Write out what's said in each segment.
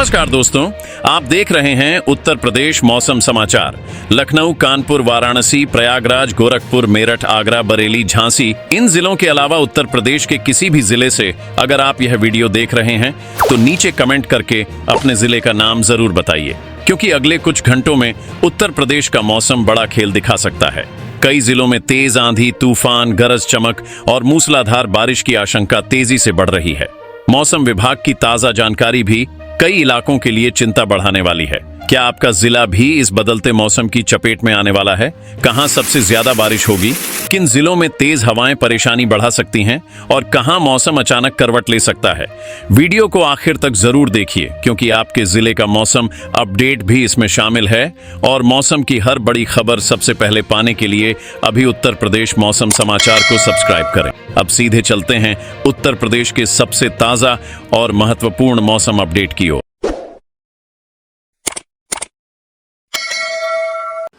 नमस्कार दोस्तों, आप देख रहे हैं उत्तर प्रदेश मौसम समाचार। लखनऊ, कानपुर, वाराणसी, प्रयागराज, गोरखपुर, मेरठ, आगरा, बरेली, झांसी, इन जिलों के अलावा उत्तर प्रदेश के किसी भी जिले से अगर आप यह वीडियो देख रहे हैं तो नीचे कमेंट करके अपने जिले का नाम जरूर बताइए, क्योंकि अगले कुछ घंटों में उत्तर प्रदेश का मौसम बड़ा खेल दिखा सकता है। कई जिलों में तेज आंधी, तूफान, गरज चमक और मूसलाधार बारिश की आशंका तेजी से बढ़ रही है। मौसम विभाग की ताजा जानकारी भी कई इलाकों के लिए चिंता बढ़ाने वाली है। क्या आपका जिला भी इस बदलते मौसम की चपेट में आने वाला है? कहां सबसे ज्यादा बारिश होगी? किन जिलों में तेज हवाएं परेशानी बढ़ा सकती हैं? और कहां मौसम अचानक करवट ले सकता है? वीडियो को आखिर तक जरूर देखिए, क्योंकि आपके जिले का मौसम अपडेट भी इसमें शामिल है। और मौसम की हर बड़ी खबर सबसे पहले पाने के लिए अभी उत्तर प्रदेश मौसम समाचार को सब्सक्राइब करें। अब सीधे चलते हैं उत्तर प्रदेश के सबसे ताजा और महत्वपूर्ण मौसम अपडेट की ओर।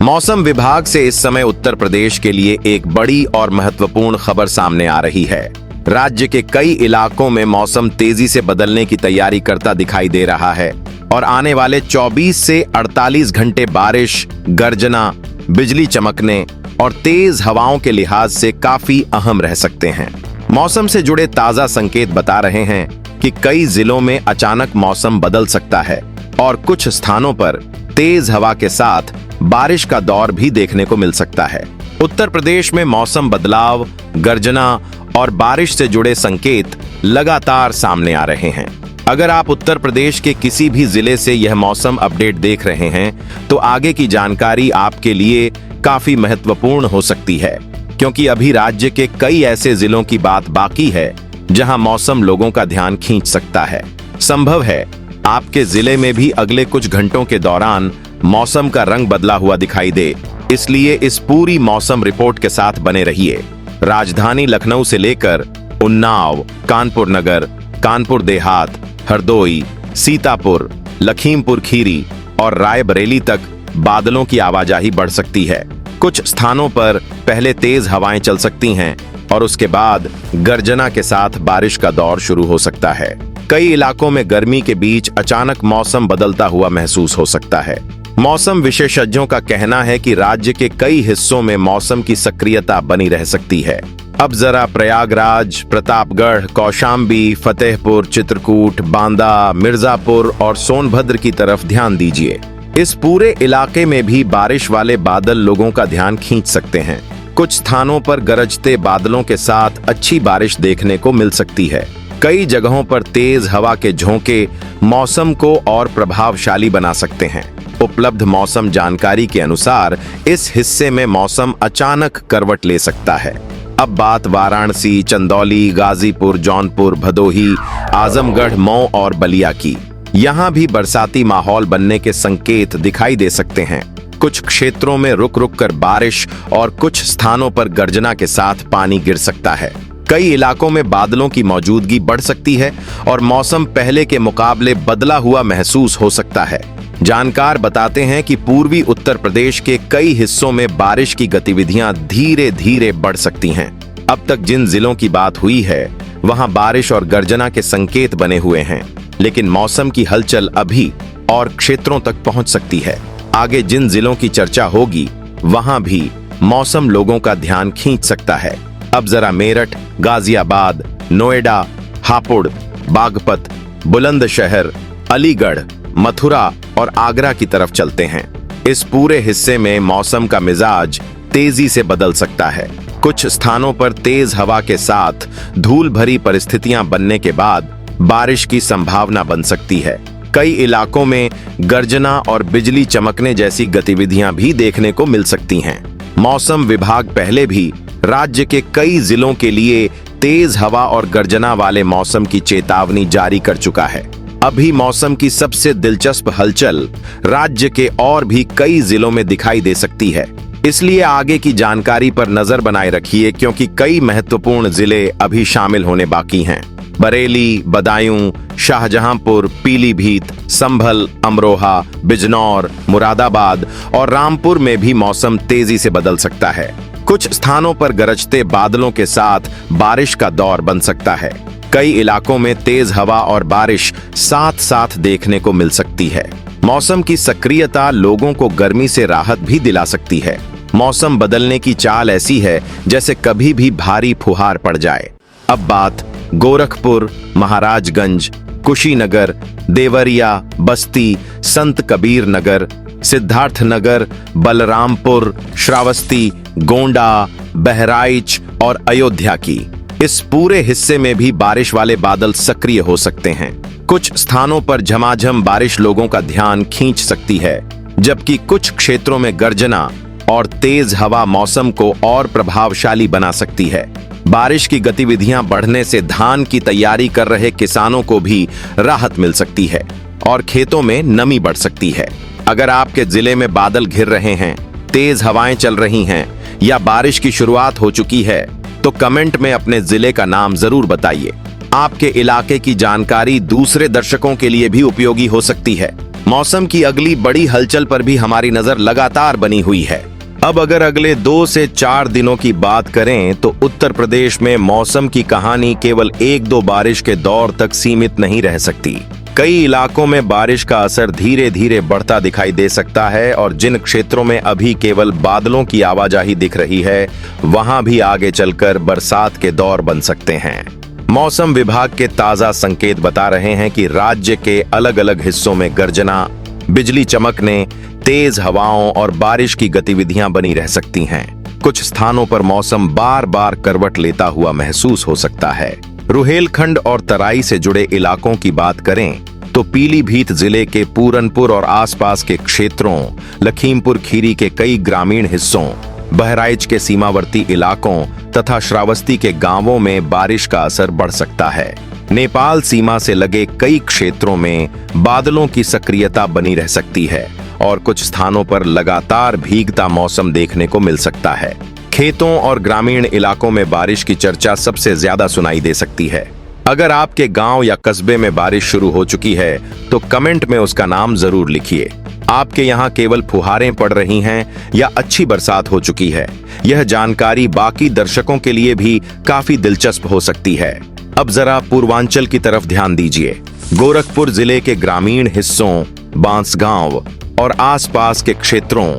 मौसम विभाग से इस समय उत्तर प्रदेश के लिए एक बड़ी और महत्वपूर्ण खबर सामने आ रही है। राज्य के कई इलाकों में मौसम तेजी से बदलने की तैयारी करता दिखाई दे रहा है और आने वाले 24 से 48 घंटे बारिश, गर्जना, बिजली चमकने और तेज हवाओं के लिहाज से काफी अहम रह सकते हैं। मौसम से जुड़े ताजा संकेत बता रहे हैं कि कई जिलों में अचानक मौसम बदल सकता है और कुछ स्थानों पर तेज हवा के साथ बारिश का दौर भी देखने को मिल सकता है। उत्तर प्रदेश में मौसम बदलाव, गर्जना और बारिश से जुड़े संकेत लगातार सामने आ रहे हैं। अगर आप उत्तर प्रदेश के किसी भी जिले से यह मौसम अपडेट देख रहे हैं तो आगे की जानकारी आपके लिए काफी महत्वपूर्ण हो सकती है, क्योंकि अभी राज्य के कई ऐसे जिलों की बात बाकी है जहां मौसम लोगों का ध्यान खींच सकता है। संभव है आपके जिले में भी अगले कुछ घंटों के दौरान मौसम का रंग बदला हुआ दिखाई दे, इसलिए इस पूरी मौसम रिपोर्ट के साथ बने रहिए। राजधानी लखनऊ से लेकर उन्नाव, कानपुर नगर, कानपुर देहात, हरदोई, सीतापुर, लखीमपुर खीरी और रायबरेली तक बादलों की आवाजाही बढ़ सकती है। कुछ स्थानों पर पहले तेज हवाएं चल सकती हैं और उसके बाद गर्जना के साथ बारिश का दौर शुरू हो सकता है। कई इलाकों में गर्मी के बीच अचानक मौसम बदलता हुआ महसूस हो सकता है। मौसम विशेषज्ञों का कहना है कि राज्य के कई हिस्सों में मौसम की सक्रियता बनी रह सकती है। अब जरा प्रयागराज, प्रतापगढ़, कौशाम्बी, फतेहपुर, चित्रकूट, बांदा, मिर्जापुर और सोनभद्र की तरफ ध्यान दीजिए। इस पूरे इलाके में भी बारिश वाले बादल लोगों का ध्यान खींच सकते हैं। कुछ स्थानों पर गरजते बादलों के साथ अच्छी बारिश देखने को मिल सकती है। कई जगहों पर तेज हवा के झोंके मौसम को और प्रभावशाली बना सकते हैं। उपलब्ध मौसम जानकारी के अनुसार इस हिस्से में मौसम अचानक करवट ले सकता है। अब बात वाराणसी, चंदौली, गाजीपुर, जौनपुर, भदोही, आजमगढ़, मऊ और बलिया की। यहाँ भी बरसाती माहौल बनने के संकेत दिखाई दे सकते हैं। कुछ क्षेत्रों में रुक रुक कर बारिश और कुछ स्थानों पर गर्जना के साथ पानी गिर सकता है। कई इलाकों में बादलों की मौजूदगी बढ़ सकती है और मौसम पहले के मुकाबले बदला हुआ महसूस हो सकता है। जानकार बताते हैं कि पूर्वी उत्तर प्रदेश के कई हिस्सों में बारिश की गतिविधियां धीरे धीरे बढ़ सकती हैं। अब तक जिन जिलों की बात हुई है वहां बारिश और गर्जना के संकेत बने हुए हैं, लेकिन मौसम की हलचल अभी और क्षेत्रों तक पहुंच सकती है। आगे जिन जिलों की चर्चा होगी वहां भी मौसम लोगों का ध्यान खींच सकता है। अब जरा मेरठ, गाजियाबाद, नोएडा, हापुड़, बागपत, बुलंदशहर, अलीगढ़, मथुरा और आगरा की तरफ चलते हैं। इस पूरे हिस्से में मौसम का मिजाज तेजी से बदल सकता है। कुछ स्थानों पर तेज हवा के साथ धूल भरी परिस्थितियां बनने के बाद बारिश की संभावना बन सकती है। कई इलाकों में गर्जना और बिजली चमकने जैसी गतिविधियां भी देखने को मिल सकती हैं। मौसम विभाग पहले भी राज्य के कई जिलों के लिए तेज हवा और गर्जना वाले मौसम की चेतावनी जारी कर चुका है। अभी मौसम की सबसे दिलचस्प हलचल राज्य के और भी कई जिलों में दिखाई दे सकती है, इसलिए आगे की जानकारी पर नजर बनाए रखिए, क्योंकि कई महत्वपूर्ण जिले अभी शामिल होने बाकी हैं। बरेली, बदायूं, शाहजहांपुर, पीलीभीत, संभल, अमरोहा, बिजनौर, मुरादाबाद और रामपुर में भी मौसम तेजी से बदल सकता है। कुछ स्थानों पर गरजते बादलों के साथ बारिश का दौर बन सकता है। कई इलाकों में तेज हवा और बारिश साथ साथ देखने को मिल सकती है। मौसम की सक्रियता लोगों को गर्मी से राहत भी दिला सकती है। मौसम बदलने की चाल ऐसी है जैसे कभी भी भारी फुहार पड़ जाए। अब बात गोरखपुर, महाराजगंज, कुशीनगर, देवरिया, बस्ती, संत कबीर नगर, सिद्धार्थनगर, बलरामपुर, श्रावस्ती, गोंडा, बहराइच और अयोध्या की। इस पूरे हिस्से में भी बारिश वाले बादल सक्रिय हो सकते हैं। कुछ स्थानों पर झमाझम बारिश लोगों का ध्यान खींच सकती है, जबकि कुछ क्षेत्रों में गर्जना और तेज हवा मौसम को और प्रभावशाली बना सकती है। बारिश की गतिविधियां बढ़ने से धान की तैयारी कर रहे किसानों को भी राहत मिल सकती है और खेतों में नमी बढ़ सकती है। अगर आपके जिले में बादल घिर रहे हैं, तेज हवाएं चल रही हैं या बारिश की शुरुआत हो चुकी है, तो कमेंट में अपने जिले का नाम जरूर बताइए। आपके इलाके की जानकारी दूसरे दर्शकों के लिए भी उपयोगी हो सकती है। मौसम की अगली बड़ी हलचल पर भी हमारी नजर लगातार बनी हुई है। अब अगर अगले 2 से 4 दिनों की बात करें तो उत्तर प्रदेश में मौसम की कहानी केवल 1-2 बारिश के दौर तक सीमित नहीं रह सकती। कई इलाकों में बारिश का असर धीरे धीरे बढ़ता दिखाई दे सकता है और जिन क्षेत्रों में अभी केवल बादलों की आवाजाही दिख रही है, वहां भी आगे चलकर बरसात के दौर बन सकते हैं। मौसम विभाग के ताजा संकेत बता रहे हैं कि राज्य के अलग अलग हिस्सों में गर्जना, बिजली चमकने, तेज हवाओं और बारिश की गतिविधियां बनी रह सकती हैं। कुछ स्थानों पर मौसम बार बार करवट लेता हुआ महसूस हो सकता है। रुहेलखंड और तराई से जुड़े इलाकों की बात करें तो पीलीभीत जिले के पूरनपुर और आसपास के क्षेत्रों, लखीमपुर खीरी के कई ग्रामीण हिस्सों, बहराइच के सीमावर्ती इलाकों तथा श्रावस्ती के गांवों में बारिश का असर बढ़ सकता है। नेपाल सीमा से लगे कई क्षेत्रों में बादलों की सक्रियता बनी रह सकती है और कुछ स्थानों पर लगातार भीगता मौसम देखने को मिल सकता है। खेतों और ग्रामीण इलाकों में बारिश की चर्चा सबसे ज्यादा सुनाई दे सकती है। अगर आपके गांव या कस्बे में बारिश शुरू हो चुकी है तो कमेंट में उसका नाम जरूर लिखिए। आपके यहाँ केवल फुहारें पड़ रही हैं या अच्छी बरसात हो चुकी है? यह जानकारी बाकी दर्शकों के लिए भी काफी दिलचस्प हो सकती है। अब जरा पूर्वांचल की तरफ ध्यान दीजिए। गोरखपुर जिले के ग्रामीण हिस्सों, बांसगांव और आसपास के क्षेत्रों,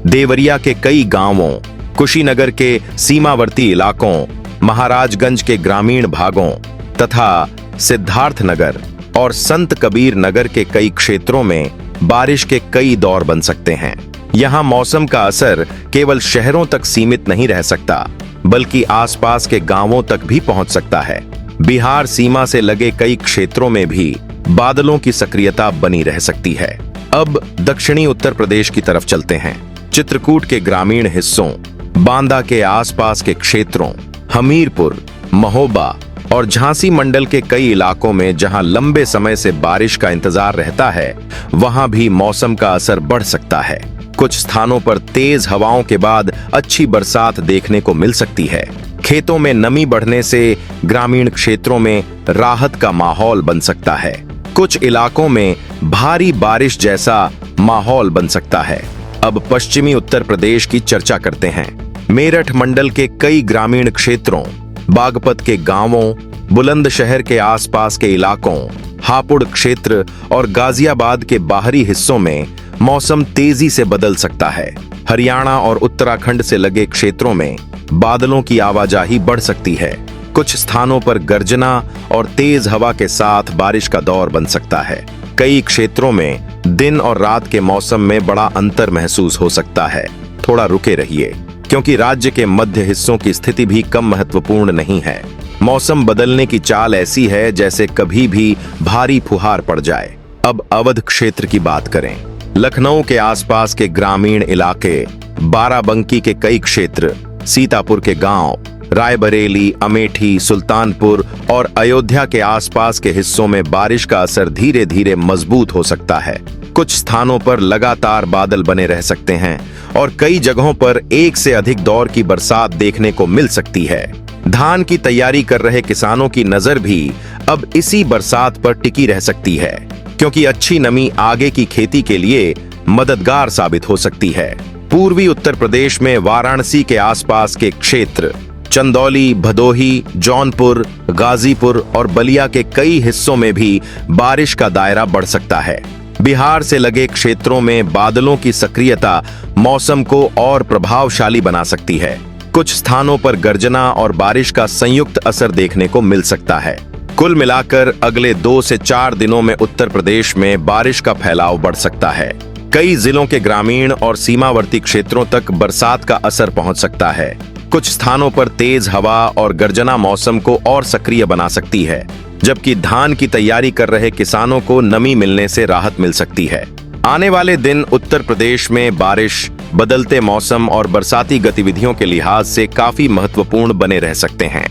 देवरिया के कई गांवों, कुशीनगर के सीमावर्ती इलाकों, महाराजगंज के ग्रामीण भागों तथा सिद्धार्थनगर और संत कबीर नगर के कई क्षेत्रों में बारिश के कई दौर बन सकते हैं। यहाँ मौसम का असर केवल शहरों तक सीमित नहीं रह सकता, बल्कि आसपास के गांवों तक भी पहुंच सकता है। बिहार सीमा से लगे कई क्षेत्रों में भी बादलों की सक्रियता बनी रह सकती है। अब दक्षिणी उत्तर प्रदेश की तरफ चलते हैं। चित्रकूट के ग्रामीण हिस्सों, बांदा के आसपास के क्षेत्रों, हमीरपुर, महोबा और झांसी मंडल के कई इलाकों में जहां लंबे समय से बारिश का इंतजार रहता है, वहां भी मौसम का असर बढ़ सकता है। कुछ स्थानों पर तेज हवाओं के बाद अच्छी बरसात देखने को मिल सकती है। खेतों में नमी बढ़ने से ग्रामीण क्षेत्रों में राहत का माहौल बन सकता है। कुछ इलाकों में भारी बारिश जैसा माहौल बन सकता है। अब पश्चिमी उत्तर प्रदेश की चर्चा करते हैं। मेरठ मंडल के कई ग्रामीण क्षेत्रों, बागपत के गांवों, बुलंदशहर के आसपास के इलाकों, हापुड़ क्षेत्र और गाजियाबाद के बाहरी हिस्सों में मौसम तेजी से बदल सकता है। हरियाणा और उत्तराखंड से लगे क्षेत्रों में बादलों की आवाजाही बढ़ सकती है। कुछ स्थानों पर गर्जना और तेज हवा के साथ बारिश का दौर बन सकता है। कई क्षेत्रों में दिन और रात के मौसम में बड़ा अंतर महसूस हो सकता है। थोड़ा रुके रहिए, क्योंकि राज्य के मध्य हिस्सों की स्थिति भी कम महत्वपूर्ण नहीं है। मौसम बदलने की चाल ऐसी है जैसे कभी भी भारी फुहार पड़ जाए। अब अवध क्षेत्र की बात करें। लखनऊ के आसपास के ग्रामीण इलाके, बाराबंकी के कई क्षेत्र, सीतापुर के गांव, रायबरेली, अमेठी, सुल्तानपुर और अयोध्या के आसपास के हिस्सों में बारिश का असर धीरे धीरे मजबूत हो सकता है। कुछ स्थानों पर लगातार बादल बने रह सकते हैं और कई जगहों पर एक से अधिक दौर की बरसात देखने को मिल सकती है। धान की तैयारी कर रहे किसानों की नजर भी अब इसी बरसात पर टिकी रह सकती है, क्योंकि अच्छी नमी आगे की खेती के लिए मददगार साबित हो सकती है। पूर्वी उत्तर प्रदेश में वाराणसी के आसपास के क्षेत्र, चंदौली, भदोही, जौनपुर, गाजीपुर और बलिया के कई हिस्सों में भी बारिश का दायरा बढ़ सकता है। बिहार से लगे क्षेत्रों में बादलों की सक्रियता मौसम को और प्रभावशाली बना सकती है। कुछ स्थानों पर गर्जना और बारिश का संयुक्त असर देखने को मिल सकता है। कुल मिलाकर अगले 2 से 4 दिनों में उत्तर प्रदेश में बारिश का फैलाव बढ़ सकता है। कई जिलों के ग्रामीण और सीमावर्ती क्षेत्रों तक बरसात का असर पहुंच सकता है। कुछ स्थानों पर तेज हवा और गर्जना मौसम को और सक्रिय बना सकती है, जबकि धान की तैयारी कर रहे किसानों को नमी मिलने से राहत मिल सकती है। आने वाले दिन उत्तर प्रदेश में बारिश, बदलते मौसम और बरसाती गतिविधियों के लिहाज से काफी महत्वपूर्ण बने रह सकते हैं।